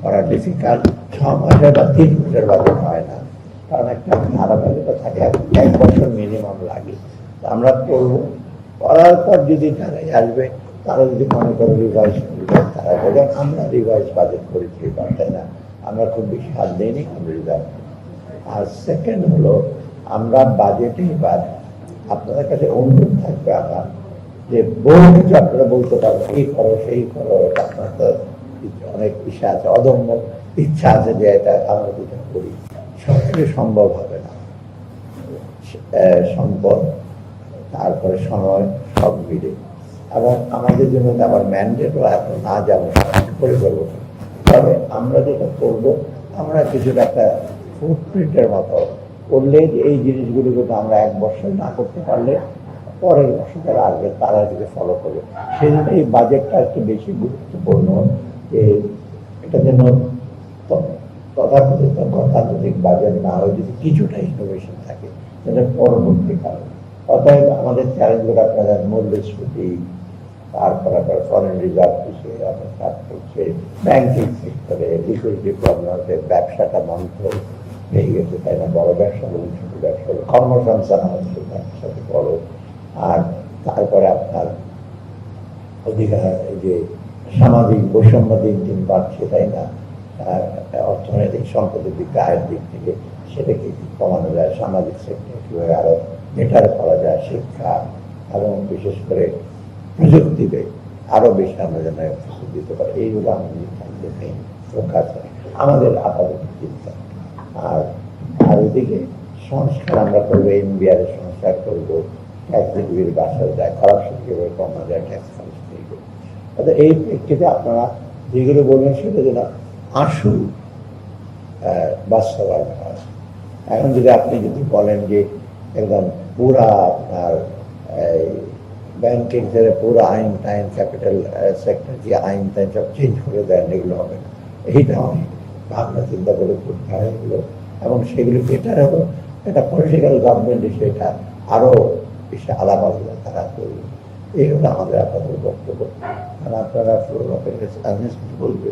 করা ডিফিকাল্ট। 6 মাসের বা 3 মাসের বাজেট হয় না, কারণ একটা ধারাবাহিকতা থাকে, 1 বছর মিনিমাম লাগে। আমরা করবো, করার পর যদি তারাই আসবে, তারা যদি মনে করে রিভাইজ তারা বলে আমরা রিভাইজ বাজেট করি 3 তাই না, আমরা খুব বেশি হাত দিইনি, আমরা রিজার্ভ। আর সেকেন্ড হলো, আমরা বাজেটে এবার আপনাদের কাছে অনুরোধ থাকবে আমার, যে বহু কিছু আপনারা বলতে পারবেন, এই করো সেই করো, আপনার তো অনেক ইচ্ছা আছে, অদম্য ইচ্ছা আছে যে এটা আমরা যেটা করি, সবকিছু সম্ভব হবে না। সম্পদ, তারপরে সময়, সব মিলে, এবং আমাদের জন্য আবার ম্যান্ডেটও এখন না যাবো করে করবো। তবে আমরা যেটা করবো, আমরা কিছুটা একটা ফুটপ্রিন্টের মতো করলে এই জিনিসগুলোকে তো আমরা 1 বছর না করতে পারলে পরের বছর যারা আসবে তারা যদি ফলো করবে, সেই জন্য এই বাজেটটা একটু বেশি গুরুত্বপূর্ণ, যে এটা যেন তথাকথিত গতানুগতিক বাজেট না হয়, যদি কিছুটা ইনোভেশন থাকে যেটা পরবর্তীকালে। অতএব আমাদের চ্যালেঞ্জগুলো আপনাদের মূল্যস্ফীতি, তারপর আপনার ফরেন রিজার্ভ বিষয়ে আপনার কাজ করছে, ব্যাংকিং সেক্টরে লিকুইডিটি প্রবলেম আছে, ব্যবসাটা বন্ধ হয়ে গেছে তাই না, বড় ব্যবসা বলুন ছোট ব্যবসা বলুন, কর্মসংস্থান আমাদের সাথে বড়। আর তারপরে আপনার অধিকার, যে সামাজিক বৈষম্য দিন দিন বাড়ছে তাই না, অর্থনৈতিক সম্পদের দিক, আয়ের দিক থেকে সেটাকে কমানো যায়, সামাজিক সেক্টর কীভাবে আরো বেটার করা যায়, শিক্ষা এবং বিশেষ করে প্রযুক্তিতে আরো বেশি আমরা যেন দিতে পারি, এইগুলো আমাদের থাকবে মেইন ফোকাস আমাদের আপাতত চিন্তা। আর ওইদিকে সংস্কার আমরা করবো, এনবিআর এর সংস্কার করবো, ট্যাক্স রিভিউর বাসা যায়, করাপশন কীভাবে কমা যায়, ট্যাক্স কালেক্ট করবো। অর্থাৎ এই প্রেক্ষিতে আপনারা যেগুলো বলবেন সেটা যেন আসল বাস্তবায়ন হয়। এখন যদি আপনি যদি বলেন যে একদম পুরা আপনার ব্যাংকিং থেকে পুরো আইন টাইন, ক্যাপিটাল সেক্টর যে আইন টাইন সব চেঞ্জ করে দেন, এগুলো হবে না। এইটা অনেক ভাবনা চিন্তা করে করতে হয় এগুলো, এবং সেগুলো বেটার হলো একটা পলিটিক্যাল গভর্নমেন্ট হিসেবে এটা আরো বেশি আলাপ আলোচনা তারা করবে। এই হলো আমাদের আপাতত বক্তব্য। আর আপনারা বলবে